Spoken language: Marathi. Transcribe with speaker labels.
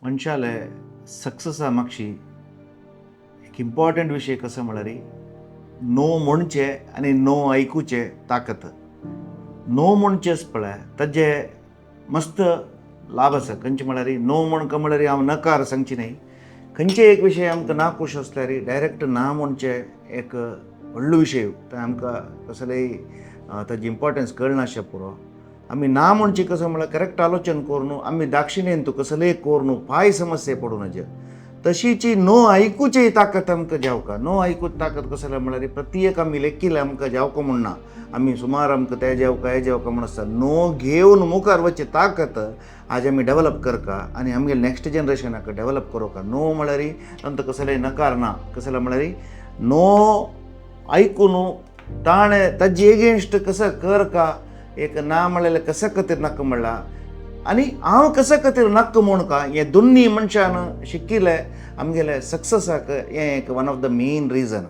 Speaker 1: मनशाले सक्सेस मागशी एक इम्पॉर्टंट विषय कसं म्हळ्यार नो म्हणचे आनी नो ऐकूचे ताकत. नो म्हणचेच पळय ताजे मस्त लाभ आसा. खंयचे म्हळ्यार नो म्हणका म्हळ्यार हांव नकार सांगची न्हय. खंयचे एक विशय आमकां ना खूश आसल्यार डायरेक्ट ना म्हणचे एक व्हडलो विशय. तो आमकां कसलेय ताजी इम्पॉर्टन्स कळनाशें पुरो. आमी ना म्हणचे कसं म्हळ्यार करेक्ट आलोचन करूं न्हू, आमी दाक्षिणेन तूं कसलेय करूं न्हू, पांय समस्ये पडूं नजे. तशीची नो ऐकूची ताकत आमकां जावका. नो ऐकूच ताकत कसं म्हळ्यार प्रत्येक आमी लेखील आमकां जावका म्हणना. आमी सुमार आमकां ते जेवका हे जेवका म्हण आसता. नो घेवन मुखार वचची ताकत आज आमी डेवलप करका आनी आमगे नेक्स्ट जनरेशनाक डेवलप करूंका. नो म्हळ्यार तांकां कसलेय नकार ना. कसले म्हळ्यार नो ऐकून ताणें ताजे एगेन्स्ट कसं कर का एक ना म्हळ्यार कशा खातीर नाका म्हणला आनी हांव कशा खातीर नाका म्हूण का हें दोनी मनशान शिकिल्लें आमगेले सक्सेसाक हें एक one of the main reason.